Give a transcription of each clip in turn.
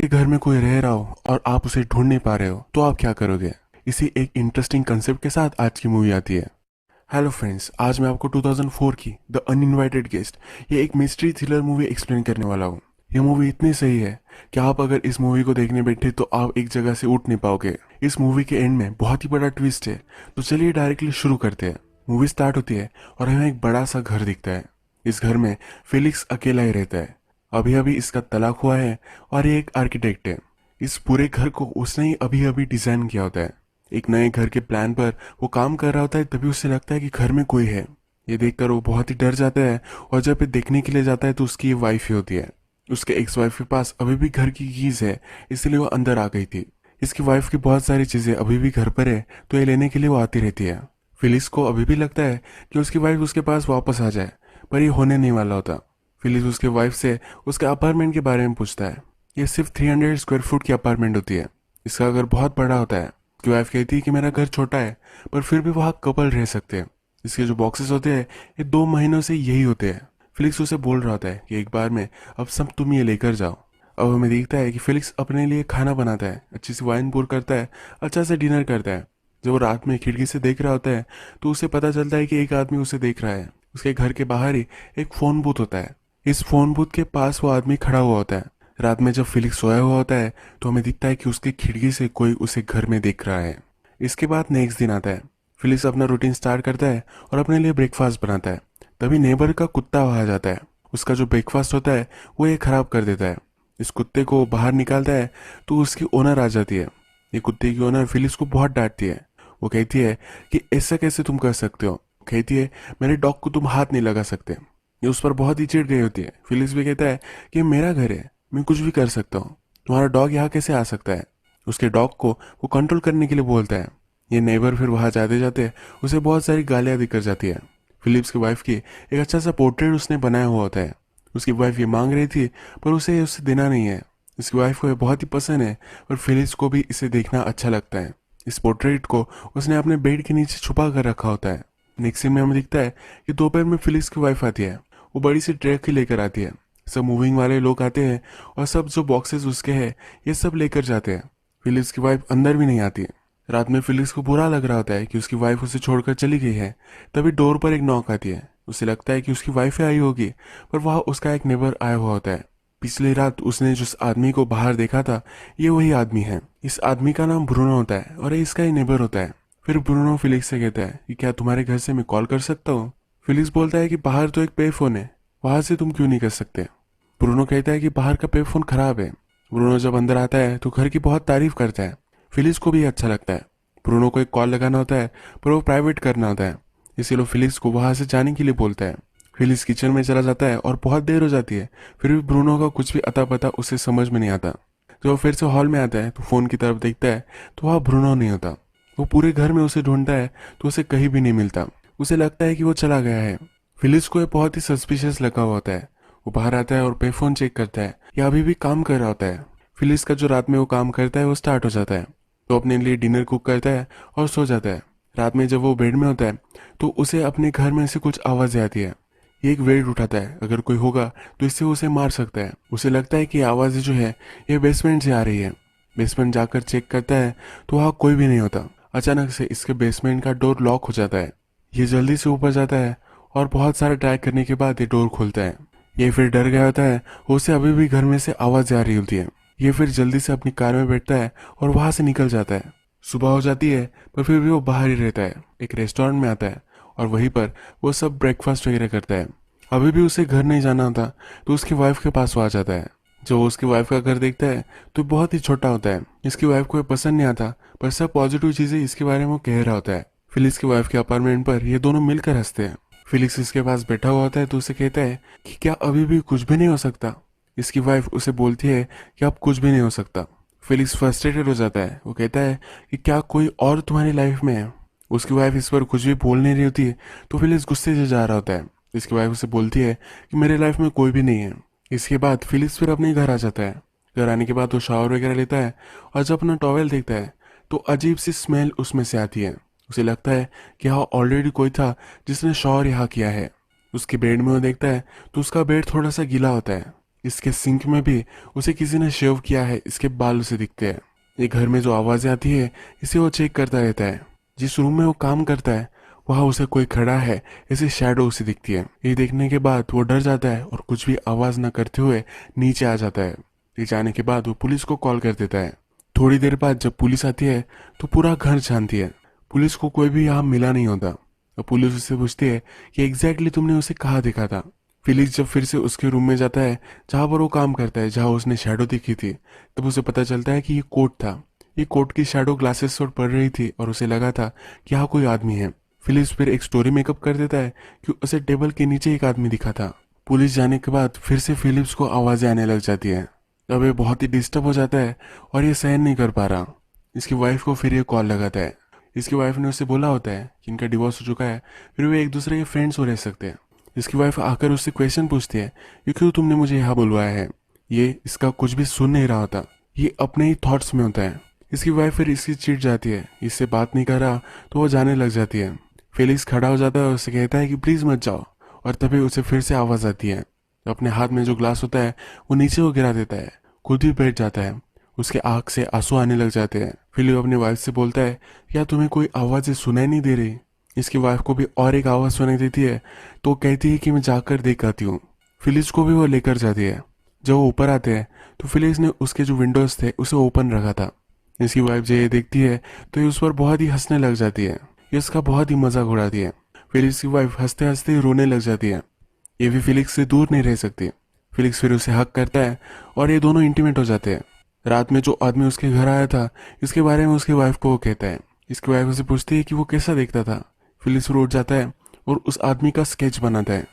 आपके घर में कोई रह रहा हो और आप उसे ढूंढ नहीं पा रहे हो तो आप क्या करोगे। इसी एक इंटरेस्टिंग कंसेप्ट के साथ आज की मूवी आती है। हेलो फ्रेंड्स, आज मैं आपको 2004 की द अनइनवाइटेड गेस्ट ये एक मिस्ट्री थ्रिलर मूवी एक्सप्लेन करने वाला हूँ। ये मूवी इतनी सही है कि आप अगर इस मूवी को देखने बैठे तो आप एक जगह से उठ नहीं पाओगे। इस मूवी के एंड में बहुत ही बड़ा ट्विस्ट है, तो चलिए डायरेक्टली शुरू करते हैं। मूवी स्टार्ट होती है और हमें एक बड़ा सा घर दिखता है। इस घर में फेलिक्स अकेला ही रहता है। अभी अभी इसका तलाक हुआ है और ये एक आर्किटेक्ट है। इस पूरे घर को उसने ही अभी अभी डिजाइन किया होता है। एक नए घर के प्लान पर वो काम कर रहा होता है, तभी उसे लगता है कि घर में कोई है। ये देखकर वो बहुत ही डर जाता है और जब ये देखने के लिए जाता है तो उसकी ये वाइफ ही होती है। उसके एक्स वाइफ के पास अभी भी घर की कीज है, इसलिए वो अंदर आ गई थी। इसकी वाइफ की बहुत सारी चीजें अभी भी घर पर है, तो ये लेने के लिए वो आती रहती है। फिलिस को अभी भी लगता है कि उसकी वाइफ उसके पास वापस आ जाए, पर ये होने नहीं वाला होता। फिलिस उसके वाइफ से उसके अपार्टमेंट के बारे में पूछता है। ये सिर्फ 300 स्क्वायर फुट की अपार्टमेंट होती है। इसका घर बहुत बड़ा होता है। उसकी वाइफ कहती है कि मेरा घर छोटा है, पर फिर भी वहाँ कपल रह सकते हैं। इसके जो बॉक्सेस होते हैं ये 2 महीनों से यही होते हैं। फिलिक्स उसे बोल रहा होता है कि एक बार में अब सब तुम ये लेकर जाओ। अब हमें दिखता है कि फिलिक्स अपने लिए खाना बनाता है, अच्छी सी वाइन पूर करता है, अच्छा से डिनर करता है। जब वो रात में खिड़की से देख रहा होता है तो उसे पता चलता है कि एक आदमी उसे देख रहा है। उसके घर के बाहर ही एक फोन बूथ होता है। इस फोन बूथ के पास वो आदमी खड़ा हुआ होता है। रात में जब फिलिक्स सोया हुआ होता है तो हमें दिखता है कि उसकी खिड़की से कोई उसे घर में देख रहा है। इसके बाद नेक्स्ट दिन आता है। फिलिक्स अपना रूटीन स्टार्ट करता है और अपने लिए ब्रेकफास्ट बनाता है। तभी नेबर का कुत्ता वहां जाता है। उसका जो ब्रेकफास्ट होता है वो ये खराब कर देता है। इस कुत्ते को बाहर निकालता है तो उसकी ओनर आ जाती है। ये कुत्ते की ओनर फिलिक्स को बहुत डांटती है। वो कहती है कि ऐसा कैसे तुम कर सकते हो। कहती है मेरे डॉग को तुम हाथ नहीं लगा सकते। ये उस पर बहुत ही चिढ़ गई होती है। फिलिक्स भी कहता है कि मेरा घर है, मैं कुछ भी कर सकता हूँ, तुम्हारा डॉग यहाँ कैसे आ सकता है। उसके डॉग को वो कंट्रोल करने के लिए बोलता है। ये नेबर फिर वहां जाते जाते उसे बहुत सारी गालियां दिकर जाती है। फिलिप्स की वाइफ की एक अच्छा सा पोर्ट्रेट उसने बनाया हुआ होता है। उसकी वाइफ ये मांग रही थी पर उसे देना नहीं है। इसकी वाइफ को ये बहुत ही पसंद है, पर फिलिप्स को भी इसे देखना अच्छा लगता है। इस पोर्ट्रेट को उसने अपने बेड के नीचे छुपा कर रखा होता है। नेक्स्ट सीन में हमें दिखता है कि दोपहर में फिलिप्स की वाइफ आती है। वो बड़ी सी ट्रक ही लेकर आती है। सब मूविंग वाले लोग आते हैं और सब जो बॉक्सेस उसके हैं ये सब लेकर जाते हैं। फिलिप्स की वाइफ अंदर भी नहीं आती है। रात में फिलिप्स को बुरा लग रहा होता है कि उसकी वाइफ उसे छोड़कर चली गई है। तभी डोर पर एक नॉक आती है। उसे लगता है कि उसकी वाइफ आई होगी, पर वहाँ उसका एक नेबर आया हुआ होता है। पिछली रात उसने जिस आदमी को बाहर देखा था ये वही आदमी है। इस आदमी का नाम ब्रूनो होता है और ये इसका ही नेबर होता है। फिर ब्रूनो फिलिक्स से कहता है कि क्या तुम्हारे घर से मैं कॉल कर सकता हूँ। फिलिक्स बोलता है कि बाहर तो एक पे फोन है, वहां से तुम क्यों नहीं कर सकते। ब्रूनो कहता है कि बाहर का पे फोन खराब है। ब्रूनो जब अंदर आता है तो घर की बहुत तारीफ करता है। फिलिक्स को भी अच्छा लगता है। ब्रूनो को एक कॉल लगाना होता है, पर वो प्राइवेट करना होता है, इसीलिए फिलिक्स को वहां से जाने के लिए बोलता है। फिलिक्स किचन में चला जाता है और बहुत देर हो जाती है। फिर भी ब्रूनो का कुछ भी अता पता उसे समझ में नहीं आता। जब वो फिर से हॉल में आता है तो फोन की तरफ देखता है तो वहाँ ब्रूनो नहीं होता। वो पूरे घर में उसे ढूंढता है तो उसे कहीं भी नहीं मिलता। उसे लगता है कि वो चला गया है। फिलिक्स को ये बहुत ही सस्पिशियस लगा हुआ होता है। वो बाहर आता है और पे फोन चेक करता है, या अभी भी काम कर रहा होता है। फिलिक्स का जो रात में वो काम करता है वो स्टार्ट हो जाता है। तो अपने लिए डिनर कुक करता है और सो जाता है। रात में जब वो बेड में होता है तो उसे अपने घर में से कुछ आवाजें आती है। ये एक वेट उठाता है, अगर कोई होगा तो इससे उसे मार सकता है। उसे लगता है कि आवाजें जो है ये बेसमेंट से आ रही है। बेसमेंट जाकर चेक करता है तो वहाँ कोई भी नहीं होता। अचानक से इसके बेसमेंट का डोर लॉक हो जाता है। ये जल्दी से ऊपर जाता है और बहुत सारा ट्राई करने के बाद ये डोर खोलता है। ये फिर डर गया होता है, उसे अभी भी घर में से आवाज आ रही होती है। ये फिर जल्दी से अपनी कार में बैठता है और वहां से निकल जाता है। सुबह हो जाती है पर फिर भी वो बाहर ही रहता है। एक रेस्टोरेंट में आता है और वहीं पर वो सब ब्रेकफास्ट वगैरह करता है। अभी भी उसे घर नहीं जाना होता तो उसकी वाइफ के पास वो आ जाता है। जब वो उसकी वाइफ का घर देखता है तो बहुत ही छोटा होता है। इसकी वाइफ को ये पसंद नहीं आता, पर सब पॉजिटिव चीजें इसके बारे में वो कह रहा होता है। फिलिक्स की वाइफ के अपार्टमेंट पर ये दोनों मिलकर हंसते हैं। फिलिक्स इसके पास बैठा हुआ होता है तो उसे कहता है कि क्या अभी भी कुछ भी नहीं हो सकता। इसकी वाइफ उसे बोलती है कि अब कुछ भी नहीं हो सकता। फिलिक्स फ्रस्ट्रेटेड हो जाता है। वो कहता है कि क्या कोई और तुम्हारी लाइफ में है। उसकी वाइफ इस पर कुछ भी बोल नहीं रही होती है तो फिलिक्स गुस्से से जा रहा होता है। इसकी वाइफ उसे बोलती है कि मेरे लाइफ में कोई भी नहीं है। इसके बाद फिलिक्स फिर अपने घर आ जाता है। घर आने के बाद वो शावर वगैरह लेता है और जब अपना टॉवेल देखता है तो अजीब सी स्मेल उसमें से आती है। उसे लगता है कि यहाँ ऑलरेडी कोई था जिसने शॉवर यहाँ किया है। उसके बेड में वो देखता है तो उसका बेड थोड़ा सा गीला होता है। इसके सिंक में भी उसे किसी ने शेव किया है, इसके बाल उसे दिखते हैं। ये घर में जो आवाजें आती है इसे वो चेक करता रहता है। जिस रूम में वो काम करता है वहां उसे कोई खड़ा है, ऐसी शैडो उसे दिखती है। ये देखने के बाद वो डर जाता है और कुछ भी आवाज न करते हुए नीचे आ जाता है। नीचे आने के बाद वो पुलिस को कॉल कर देता है। थोड़ी देर बाद जब पुलिस आती है तो पूरा घर शांति है। पुलिस को कोई भी यहाँ मिला नहीं होता। अब पुलिस उससे पूछती है कि एग्जैक्टली तुमने उसे कहाँ देखा था। फिलिक्स जब फिर से उसके रूम में जाता है जहाँ पर वो काम करता है, जहाँ उसने शैडो देखी थी, तब उसे पता चलता है कि ये कोट था। ये कोट की शैडो ग्लासेस पर पड़ रही थी और उसे लगा था कि यहाँ कोई आदमी है। फिलिप्स फिर एक स्टोरी मेकअप कर देता है कि उसे टेबल के नीचे एक आदमी दिखा था। पुलिस जाने के बाद फिर से फिलिप्स को आवाजें आने लग जाती है। अब ये बहुत ही डिस्टर्ब हो जाता है और ये सहन नहीं कर पा रहा। इसकी वाइफ को फिर ये कॉल लगाता है। इसकी वाइफ ने उससे बोला होता है कि इनका डिवोर्स हो चुका है, फिर वे एक दूसरे के फ्रेंड्स हो रह सकते हैं। इसकी वाइफ आकर उससे क्वेश्चन पूछती है कि क्यों तुमने मुझे यहाँ बुलवाया है। ये इसका कुछ भी सुन नहीं रहा होता, ये अपने ही थॉट्स में होता है। इसकी वाइफ फिर इसकी चिढ़ जाती है, इससे बात नहीं कर रहा तो वो जाने लग जाती है। फेलिक्स खड़ा हो जाता है और उससे कहता है कि प्लीज मत जाओ, और तभी उसे फिर से आवाज आती है। अपने हाथ में जो ग्लास होता है वो नीचे को गिरा देता है, खुद भी बैठ जाता है। उसके आंख से आंसू आने लग जाते हैं। फिलिप अपनी वाइफ से बोलता है क्या तुम्हें कोई आवाज़ सुनाई नहीं दे रही। इसकी वाइफ को भी और एक आवाज़ सुनाई देती है तो वो कहती है कि मैं जाकर देख आती हूँ। फिलिप्स को भी वो लेकर जाती है। जब वो ऊपर आते हैं तो फिलिप्स ने उसके जो विंडोज थे उसे ओपन रखा था। इसकी वाइफ जब ये देखती है तो ये उस पर बहुत ही हंसने लग जाती है। ये उसका बहुत ही मजाक उड़ाती है। फिलिप्स की वाइफ हंसते हंसते रोने लग जाती है। ये भी फिलिक्स से दूर नहीं रह सकती। फिलिक्स फिर उसे हक करता है और ये दोनों इंटीमेट हो जाते हैं। रात में जो आदमी उसके घर आया था इसके बारे में उसकी वाइफ को वो कहता है। इसकी वाइफ उसे पूछती है कि वो कैसा देखता था। फिलिक्स फिर उठ जाता है और उस आदमी का स्केच बनाता है।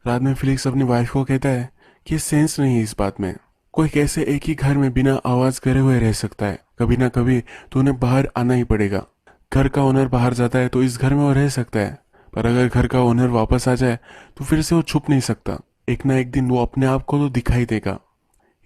रात में फिलिक्स अपनी वाइफ को कहता है कि सेंस नहीं है इस बात में, कोई कैसे एक ही घर में बिना आवाज करे हुए रह सकता है। कभी ना कभी तो उन्हें बाहर आना ही पड़ेगा। घर का ओनर बाहर जाता है तो इस घर में वो रह सकता है, पर अगर घर का ओनर वापस आ जाए तो फिर से वो छुप नहीं सकता। एक ना एक दिन वो अपने आप को तो दिखाई देगा।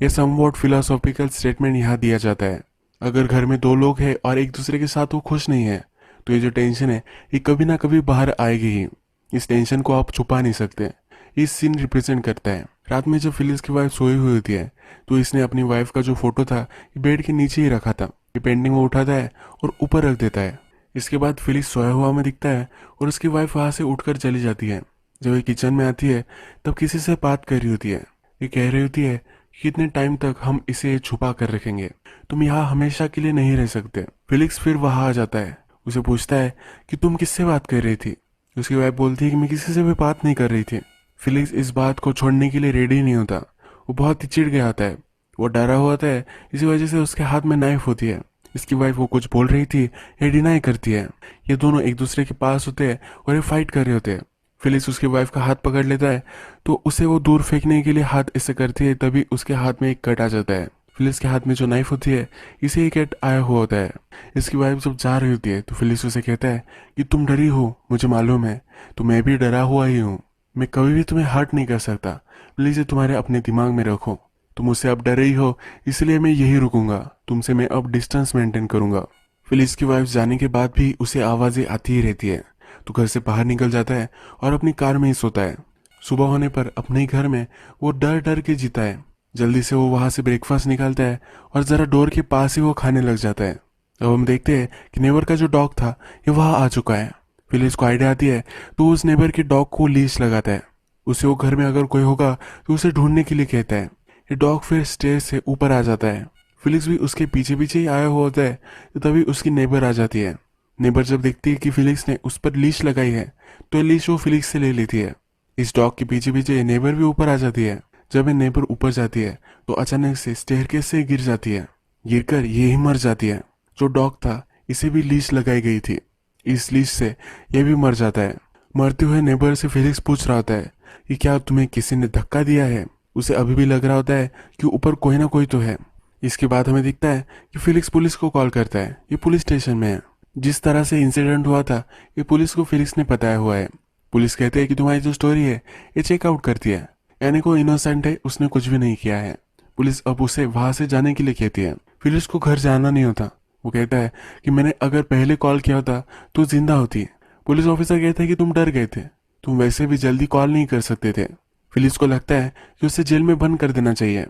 यह समवॉट फिलोसॉफिकल स्टेटमेंट यहाँ दिया जाता है। अगर घर में दो लोग हैं और एक दूसरे के साथ वो खुश नहीं है तो ये जो टेंशन है ये कभी ना कभी बाहर आएगी ही। इस टेंशन को आप छुपा नहीं सकते। इस सीन रिप्रेजेंट करता है रात में जब फिलिप्स की वाइफ सोई हुई होती है तो इसने अपनी वाइफ का जो फोटो था ये बेड के नीचे ही रखा था। ये पेंटिंग वो उठाता है और ऊपर रख देता है। इसके बाद फिलिप्स सोया हुआ में दिखता है और उसकी वाइफ वहां से उठकर चली जाती है। जब ये किचन में आती है तब किसी से बात कर रही होती है। ये कह रही होती है कि कितने टाइम तक हम इसे छुपा कर रखेंगे, तुम यहाँ हमेशा के लिए नहीं रह सकते। फिलिक्स फिर वहां आ जाता है। उसे पूछता है कि तुम किससे बात कर रही थी। उसकी वाइफ बोलती है कि मैं किसी से भी बात नहीं कर रही थी। फिलिक्स इस बात को छोड़ने के लिए रेडी नहीं होता। वो बहुत ही चिढ़ गया होता है, वो डरा हुआ होता है। इसी वजह से उसके हाथ में नाइफ होती है। इसकी वाइफ वो कुछ बोल रही थी ये डिनाई करती है। ये दोनों एक दूसरे के पास होते हैं और ये फाइट कर रहे होते हैं। फिलिक्स उसकी वाइफ का हाथ पकड़ लेता है तो उसे वो दूर फेंकने के लिए हाथ ऐसे करती है, तभी उसके हाथ में एक कट आ जाता है। फिलिक्स के हाथ में जो नाइफ होती है इसे एक कट आया हुआ होता है। इसकी वाइफ जब जा रही होती है तो फिलिक्स उसे कहता है कि तुम डरी हो, मुझे मालूम है, तो मैं भी डरा हुआ ही हूँ। मैं कभी भी तुम्हें हर्ट नहीं कर सकता, प्लीज ये तुम्हारे अपने दिमाग में रखो। तुम मुझसे अब डरे ही हो इसलिए मैं यही रुकूंगा, तुमसे मैं अब डिस्टेंस मेंटेन करूंगा। फिलिक्स की वाइफ जाने के बाद भी उसे आवाजें आती ही रहती है तो घर से बाहर निकल जाता है और अपनी कार में ही सोता है। सुबह होने पर अपने ही घर में वो डर डर के जीता है। जल्दी से वो वहां से ब्रेकफास्ट निकालता है और जरा डोर के पास ही वो खाने लग जाता है। अब हम देखते हैं कि नेबर का जो डॉग था ये वहां आ चुका है। फिलिक्स को आइडिया आती है तो उस नेबर के डॉग को लीश लगाता है। उसे वो घर में अगर कोई होगा तो उसे ढूंढने के लिए कहता है। ये डॉग फिर स्टेज से ऊपर आ जाता है। फिलिक्स भी उसके पीछे पीछे ही आया हुआ होता है तो तभी उसकी नेबर आ जाती है। नेबर जब देखती है कि फिलिक्स ने उस पर लीश लगाई है तो ये लीश वो फिलिक्स से ले लेती है। इस डॉग के पीछे पीछे नेबर भी ऊपर आ जाती है। जब ये नेबर ऊपर जाती है तो अचानक से स्टेयरकेस से गिर जाती है। गिरकर ये ही मर जाती है। जो डॉग था इसे भी लीश लगाई गई थी, इस लीश से ये भी मर जाता है। मरते हुए नेबर से फिलिक्स पूछ रहा होता है कि क्या तुम्हें किसी ने धक्का दिया है। उसे अभी भी लग रहा होता है कि ऊपर कोई ना कोई तो है। इसके बाद हमें दिखता है कि फिलिक्स पुलिस को कॉल करता है। ये पुलिस स्टेशन में है। जिस तरह से इंसिडेंट हुआ था ये पुलिस को फिलिक्स ने बताया हुआ है। पुलिस कहते हैं कि तुम्हारी जो स्टोरी है ये चेकआउट करती है, यानी कोई इनोसेंट है, उसने कुछ भी नहीं किया है। पुलिस अब उसे वहां से जाने के लिए कहती है। फिलिक्स को घर जाना नहीं होता। वो कहता है कि मैंने अगर पहले कॉल किया होता तो जिंदा होती। पुलिस ऑफिसर कहता है कि तुम डर गए थे, तुम वैसे भी जल्दी कॉल नहीं कर सकते थे। फिलिक्स को लगता है कि उसे जेल में बंद कर देना चाहिए।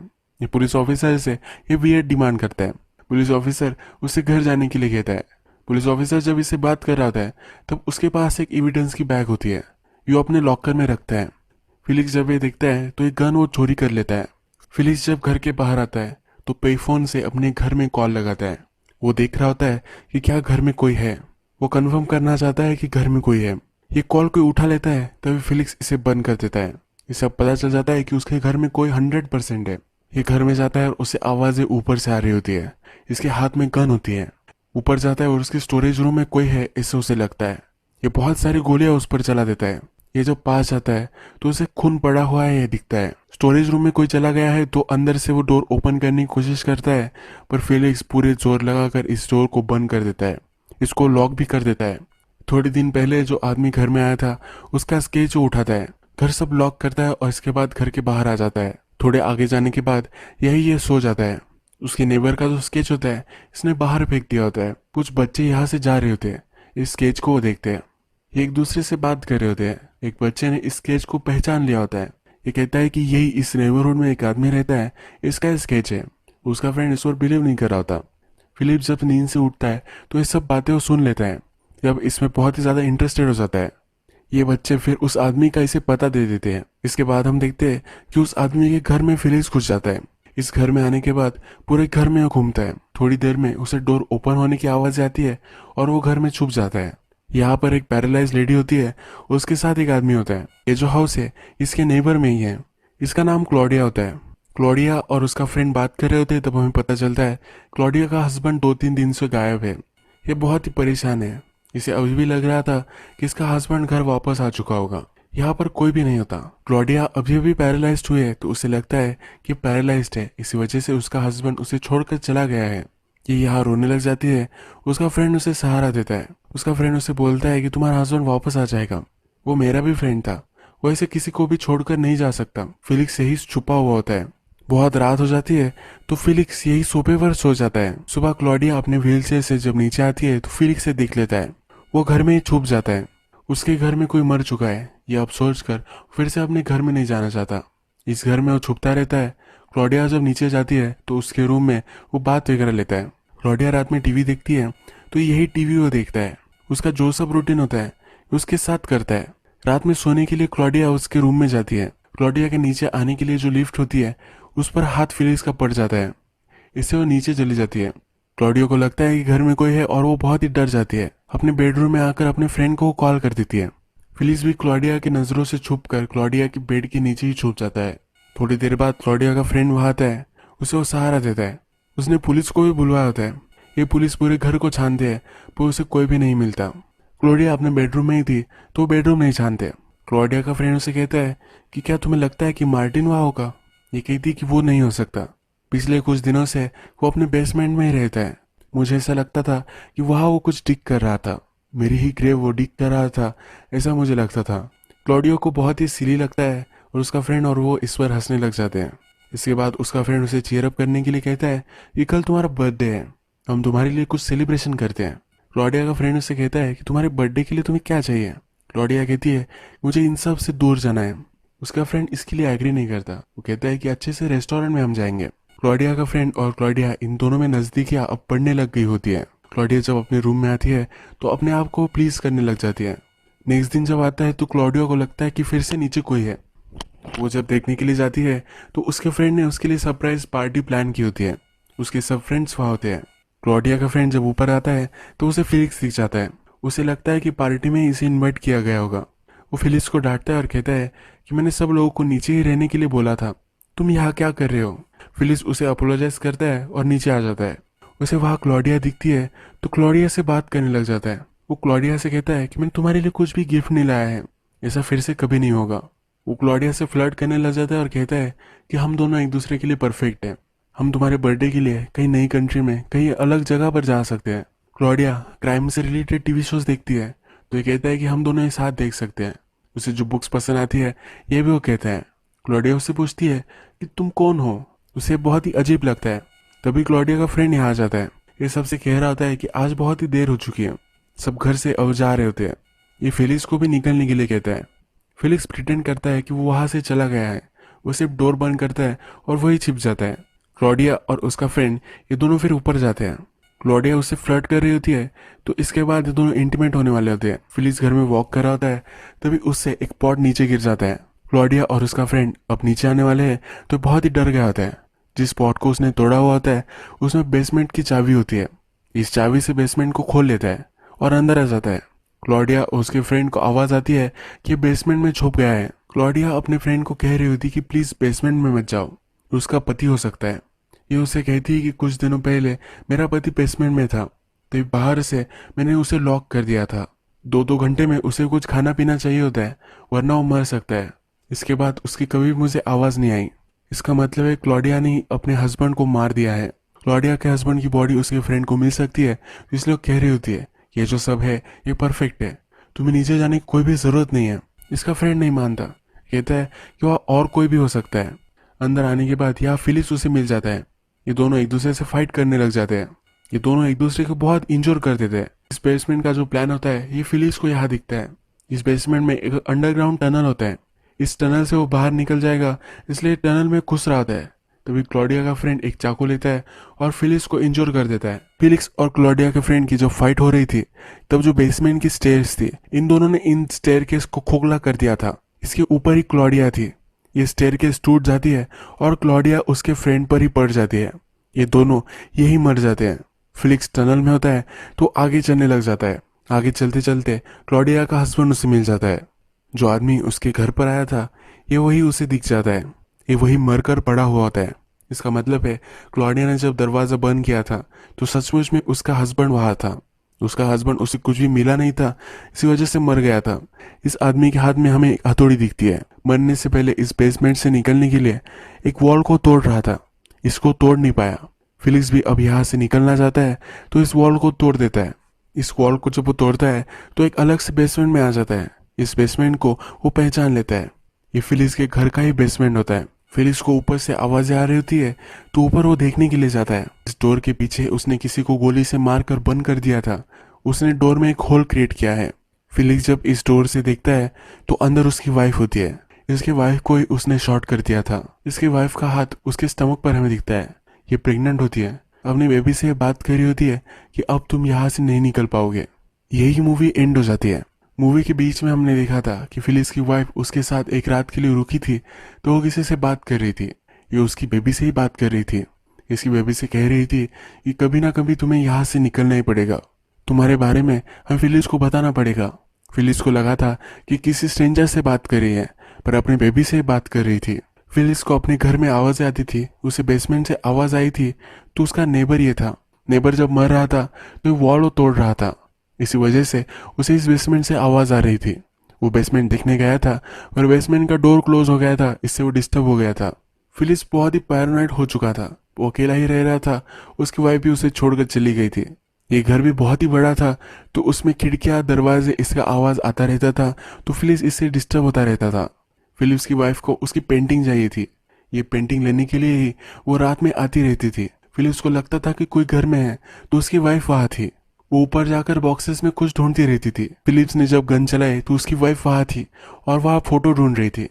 ये पुलिस ऑफिसर से ये वियर्ड डिमांड करता है। पुलिस ऑफिसर उसे घर जाने के लिए कहता है। पुलिस ऑफिसर जब इसे बात कर रहा होता है तब उसके पास एक एविडेंस की बैग होती है, जो अपने लॉकर में रखता है। फिलिक्स जब ये देखता है तो एक गन वो चोरी कर लेता है। फिलिक्स जब घर के बाहर आता है तो पेफोन से अपने घर में कॉल लगाता है। वो देख रहा होता है कि क्या घर में कोई है। वो कंफर्म करना चाहता है कि घर में कोई है। ये कॉल कोई उठा लेता है तभी फिलिक्स इसे बंद कर देता है। इसे अब पता चल जाता है कि उसके घर में कोई 100% है। ये घर में जाता है और उसे आवाजें ऊपर से आ रही होती है। इसके हाथ में गन होती है। ऊपर जाता है और उसके स्टोरेज रूम में कोई है इससे उसे लगता है। ये बहुत सारी गोलियां उस पर चला देता है। ये जब पास जाता है तो उसे खून पड़ा हुआ है ये दिखता है। स्टोरेज रूम में कोई चला गया है तो अंदर से वो डोर ओपन करने की कोशिश करता है, पर फिलिक्स पूरे जोर लगाकर इस डोर को बंद कर देता है। इसको लॉक भी कर देता है। थोड़े दिन पहले जो आदमी घर में आया था उसका स्केच वो उठाता है, घर सब लॉक करता है और इसके बाद घर के बाहर आ जाता है। थोड़े आगे जाने के बाद यही ये सो जाता है। उसके नेबर का जो स्केच होता है इसने बाहर फेंक दिया होता है। कुछ बच्चे यहाँ से जा रहे होते हैं। इस स्केच को वो देखते हैं। ये एक दूसरे से बात कर रहे होते हैं। एक बच्चे ने इस स्केच को पहचान लिया होता है। ये कहता है कि यही इस नेबरहुड में एक आदमी रहता है, इसका स्केच है। उसका फ्रेंड इस पर बिलीव नहीं कर रहा होता। फिलिप जब नींद से उठता है तो ये सब बातें वो सुन लेता है। जब इसमें बहुत ही ज़्यादा इंटरेस्टेड हो जाता है। ये बच्चे फिर उस आदमी का इसे पता दे देते हैं। इसके बाद हम देखते हैं कि उस आदमी के घर में फिलिक्स घुस जाता है। इस घर में आने के बाद पूरे घर में वो घूमता है। थोड़ी देर में उसे डोर ओपन होने की आवाज़ आती है और वो घर में छुप जाता है। यहाँ पर एक पैरालाइज लेडी होती है, उसके साथ एक आदमी होता है। ये जो हाउस है इसके नेबर में ही है। इसका नाम क्लॉडिया होता है। क्लॉडिया और उसका फ्रेंड बात कर रहे होते हैं तब हमें पता चलता है क्लॉडिया का हस्बैंड 2-3 दिन से गायब है। ये बहुत ही परेशान है। इसे अभी भी लग रहा था कि इसका हस्बैंड घर वापस आ चुका होगा। यहाँ पर कोई भी नहीं होता। क्लॉडिया अभी अभी पैरालाइज्ड हुई है तो उसे लगता है कि पैरालाइज्ड है, इसी वजह से उसका हस्बैंड उसे छोड़कर चला गया है। ये यहाँ रोने लग जाती है। उसका फ्रेंड उसे सहारा देता है। उसका फ्रेंड उसे बोलता है कि तुम्हारा हस्बैंड वापस आ जाएगा। वो मेरा भी फ्रेंड था, वो ऐसे किसी को भी छोड़कर नहीं जा सकता। फिलिक्स यही छुपा हुआ होता है। बहुत रात हो जाती है तो फिलिक्स यही सोफे पर सो जाता है। सुबह क्लॉडिया अपने व्हीलचेयर से जब नीचे आती है तो फिलिक्स से देख लेता है। वो घर में ही छुप जाता है। उसके घर में कोई मर चुका है। ये अब सोच कर फिर से अपने घर में नहीं जाना चाहता। इस घर में वो छुपता रहता है। क्लॉडिया जब नीचे जाती है तो उसके रूम में वो बात वगैरह लेता है। क्लॉडिया रात में टीवी देखती है तो यही टीवी वो देखता है। उसका जो सब रूटीन होता है उसके साथ करता है। रात में सोने के लिए क्लॉडिया उसके रूम में जाती है। क्लॉडिया के नीचे आने के लिए जो लिफ्ट होती है उस पर हाथ फिलिक्स का पड़ जाता है। इससे वो नीचे चली जाती है। क्लॉडिया को लगता है कि घर में कोई है और वो बहुत ही डर जाती है। अपने बेडरूम में आकर अपने फ्रेंड को कॉल कर देती है। फिलिक्स भी क्लॉडिया की नज़रों से छुपकर क्लॉडिया की बेड के नीचे ही छुप जाता है। थोड़ी देर बाद क्लॉडिया का फ्रेंड वहाँ आता है। उसे वो सहारा देता है। उसने पुलिस को भी बुलवाया होता है। ये पुलिस पूरे घर को छानते हैं पर उसे कोई भी नहीं मिलता। क्लॉडिया अपने बेडरूम में ही थी तो वो बेडरूम नहीं छानते। क्लॉडिया का फ्रेंड उसे कहता है कि क्या तुम्हें लगता है कि मार्टिन वहाँ होगा। ये कहती कि वो नहीं हो सकता। पिछले कुछ दिनों से वो अपने बेसमेंट में ही रहता है। मुझे ऐसा लगता था कि वहाँ वो कुछ डिग कर रहा था। मेरी ही ग्रेव वो डिग कर रहा था, ऐसा मुझे लगता था। क्लॉडियो को बहुत ही सिली लगता है और उसका फ्रेंड और वो इस पर हंसने लग जाते हैं। इसके बाद उसका फ्रेंड उसे चीयर अप करने के लिए कहता है कि कल तुम्हारा बर्थडे है, हम तुम्हारे लिए कुछ सेलिब्रेशन करते हैं। क्लॉडिया का फ्रेंड उससे कहता है कि तुम्हारे बर्थडे के लिए तुम्हें क्या चाहिए। क्लॉडिया कहती है मुझे इन सब से दूर जाना है। उसका फ्रेंड इसके लिए एग्री नहीं करता। वो कहता है कि अच्छे से रेस्टोरेंट में हम जाएंगे। क्लॉडिया का फ्रेंड और क्लॉडिया इन दोनों में नज़दीकियाँ अब पड़ने लग गई होती है। क्लॉडिया जब अपने रूम में आती है तो अपने आप को प्लीज करने लग जाती है। नेक्स्ट दिन जब आता है तो क्लॉडिया को लगता है कि फिर से नीचे कोई है। वो जब देखने के लिए जाती है तो उसके फ्रेंड ने उसके लिए सरप्राइज पार्टी प्लान की होती है। उसके सब फ्रेंड्स वहाँ होते हैं। क्लॉडिया का फ्रेंड जब ऊपर आता है तो उसे फिलिक्स दिख जाता है। उसे लगता है कि पार्टी में इसे इन्वाइट किया गया होगा। वो फिलिक्स को डांटता है और कहता है कि मैंने सब लोगों को नीचे ही रहने के लिए बोला था, तुम यहाँ क्या कर रहे हो। फिलिक्स उसे अपोलोजाइज करता है और नीचे आ जाता है। उसे वहाँ क्लॉडिया दिखती है तो क्लॉडिया से बात करने लग जाता है। वो क्लॉडिया से कहता है कि मैंने तुम्हारे लिए कुछ भी गिफ्ट नहीं लाया है, ऐसा फिर से कभी नहीं होगा। वो क्लॉडिया से फ्लर्ट करने लग जाता है और कहता है कि हम दोनों एक दूसरे के लिए परफेक्ट हैं। हम तुम्हारे बर्थडे के लिए कहीं नई कंट्री में कहीं अलग जगह पर जा सकते हैं। क्लॉडिया क्राइम से रिलेटेड टीवी शोज देखती है तो ये कहता है कि हम दोनों एक साथ देख सकते हैं। उसे जो बुक्स पसंद आती है ये भी वो कहता है। क्लॉडिया उससे पूछती है कि तुम कौन हो। उसे बहुत ही अजीब लगता है। तभी क्लॉडिया का फ्रेंड यहाँ आ जाता है। ये सबसे कह रहा होता है कि आज बहुत ही देर हो चुकी है, सब घर से अब जा रहे होते हैं। ये फिलिक्स को भी निकलने के लिए कहता है। फिलिक्स प्रिटेंड करता है कि वो वहाँ से चला गया है। वो सिर्फ डोर बंद करता है और वही छिप जाता है। क्लॉडिया और उसका फ्रेंड ये दोनों फिर ऊपर जाते हैं। क्लॉडिया उससे फ्लर्ट कर रही होती है, तो इसके बाद ये दोनों इंटीमेट होने वाले होते हैं। फिलिक्स घर में वॉक कर रहा होता है, तभी उससे एक पॉट नीचे गिर जाता है। क्लॉडिया और उसका फ्रेंड अब नीचे आने वाले हैं तो बहुत ही डर गया होता है। जिस पॉट को उसने तोड़ा हुआ होता है उसमें बेसमेंट की चाबी होती है। इस चाबी से बेसमेंट को खोल लेता है और अंदर आ जाता है। क्लॉडिया और उसके फ्रेंड को आवाज़ आती है कि बेसमेंट में छुप गया है। क्लॉडिया अपने फ्रेंड को कह रही होती कि प्लीज़ बेसमेंट में मत जाओ, उसका पति हो सकता है। ये उसे कहती है कि कुछ दिनों पहले मेरा पति बेसमेंट में था, तो बाहर से मैंने उसे लॉक कर दिया था। 2-2 घंटे में उसे कुछ खाना पीना चाहिए होता है, वरना वो मर सकता है। इसके बाद उसकी कभी मुझे आवाज़ नहीं आई। इसका मतलब है क्लॉडिया ने अपने हस्बैंड को मार दिया है। क्लॉडिया के हस्बैंड की बॉडी उसके फ्रेंड को मिल सकती है, तो इसलिए वो कह रही होती है ये जो सब है ये परफेक्ट है, तुम्हें नीचे जाने की कोई भी ज़रूरत नहीं है। इसका फ्रेंड नहीं मानता, कहता है कि वह और कोई भी हो सकता है। अंदर आने के बाद यहाँ फिलिक्स उसे मिल जाता है। ये दोनों एक दूसरे से फाइट करने लग जाते हैं। ये दोनों एक दूसरे को बहुत इंजोर कर देते हैं। इस बेसमेंट का जो प्लान होता है ये फिलिक्स को यहाँ दिखता है। इस बेसमेंट में एक अंडरग्राउंड टनल होता है। इस टनल से वो बाहर निकल जाएगा, इसलिए टनल में घुस रहा होता है। तभी क्लॉडिया का फ्रेंड एक चाकू लेता है और फिलिक्स को इंजोर कर देता है। फिलिक्स और क्लॉडिया के फ्रेंड की जब फाइट हो रही थी, तब जो बेसमेंट की स्टेयर्स थी, इन दोनों ने इन स्टेयरकेस को खोखला कर दिया था। इसके ऊपर ही क्लॉडिया थी। ये स्टेयरकेस टूट जाती है और क्लॉडिया उसके फ्रेंड पर ही पड़ जाती है। ये दोनों यही मर जाते हैं। फिलिक्स टनल में होता है तो आगे चलने लग जाता है। आगे चलते चलते क्लॉडिया का हस्बैंड उसे मिल जाता है। जो आदमी उसके घर पर आया था, ये वही उसे दिख जाता है। ये वही मरकर पड़ा हुआ होता है। इसका मतलब है क्लॉडिया ने जब दरवाज़ा बंद किया था तो सचमुच में उसका हस्बैंड वहाँ था। उसका हस्बैंड उसे कुछ भी मिला नहीं था, इसी वजह से मर गया था। इस आदमी के हाथ में हमें एक हथौड़ी दिखती है। मरने से पहले इस बेसमेंट से निकलने के लिए एक वॉल को तोड़ रहा था, इसको तोड़ नहीं पाया। फिलिक्स भी अब यहाँ से निकलना चाहता है तो इस वॉल को तोड़ देता है। इस वॉल को जब वो तोड़ता है तो एक अलग से बेसमेंट में आ जाता है। इस बेसमेंट को वो पहचान लेता है, ये फिलिक्स के घर का ही बेसमेंट होता है। फिलिक्स को ऊपर से आवाज़ें आ रही होती है, तो ऊपर वो देखने के लिए जाता है। इस डोर के पीछे उसने किसी को गोली से मारकर बंद कर दिया था। उसने डोर में एक होल क्रिएट किया है। फिलिक्स जब इस डोर से देखता है तो अंदर उसकी वाइफ होती है। इसके वाइफ को ही उसने शॉट कर दिया था। इसके वाइफ का हाथ उसके स्टमक पर हमें दिखता है। ये प्रेग्नेंट होती है। अपनी बेबी से बात कर रही होती है कि अब तुम यहाँ से नहीं निकल पाओगे। यही मूवी एंड हो जाती है। मूवी के बीच में हमने देखा था कि फिलिक्स की वाइफ उसके साथ एक रात के लिए रुकी थी, तो वो किसी से बात कर रही थी। ये उसकी बेबी से ही बात कर रही थी। इसकी बेबी से कह रही थी कि कभी ना कभी तुम्हें यहाँ से निकलना ही पड़ेगा, तुम्हारे बारे में हमें फिलिक्स को बताना पड़ेगा। फिलिक्स को लगा था कि किसी स्ट्रेंजर से बात कर रही है, पर अपने बेबी से बात कर रही थी। फिलिक्स को अपने घर में आवाज़ें आती थी। उसे बेसमेंट से आवाज़ आई थी तो उसका नेबर ये था। नेबर जब मर रहा था तो वॉल वो तोड़ रहा था, इसी वजह से उसे इस बेसमेंट से आवाज़ आ रही थी। वो बेसमेंट देखने गया था पर बेसमेंट का डोर क्लोज हो गया था, इससे वो डिस्टर्ब हो गया था। फिलिक्स बहुत ही पैरानॉइड हो चुका था। वो अकेला ही रह रहा था। उसकी वाइफ भी उसे छोड़कर चली गई थी। ये घर भी बहुत ही बड़ा था, तो उसमें खिड़कियाँ दरवाजे इसका आवाज़ आता रहता था, तो फिलिक्स इससे डिस्टर्ब होता रहता था। फिलिप्स की वाइफ को उसकी पेंटिंग चाहिए थी। ये पेंटिंग लेने के लिए ही वो रात में आती रहती थी। फिलिप्स को लगता था कि कोई घर में है, तो उसकी वाइफ वहाँ थी। वो ऊपर जाकर बॉक्सेस में कुछ ढूंढती रहती थी। फिलिप्स ने जब गन चलाई तो उसकी वाइफ वहाँ थी और वहाँ फोटो ढूंढ रही थी।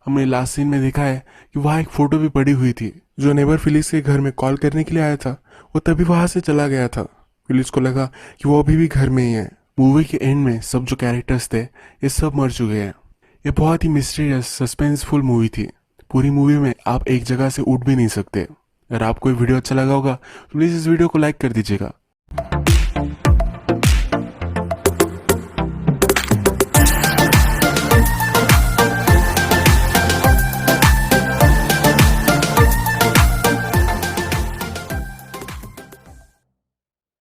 हमने लास्ट सीन में देखा है कि वहाँ एक फोटो भी पड़ी हुई थी। जो नेबर फिलिप्स के घर में कॉल करने के लिए आया था, वो तभी वहाँ से चला गया था। फिलिप्स को लगा कि वो अभी भी घर में ही है। मूवी के एंड में सब जो कैरेक्टर्स थे ये सब मर चुके हैं। ये बहुत ही मिस्टीरियस सस्पेंसफुल मूवी थी। पूरी मूवी में आप एक जगह से उठ भी नहीं सकते। अगर आपको ये वीडियो अच्छा लगा होगा तो प्लीज़ इस वीडियो को लाइक कर दीजिएगा।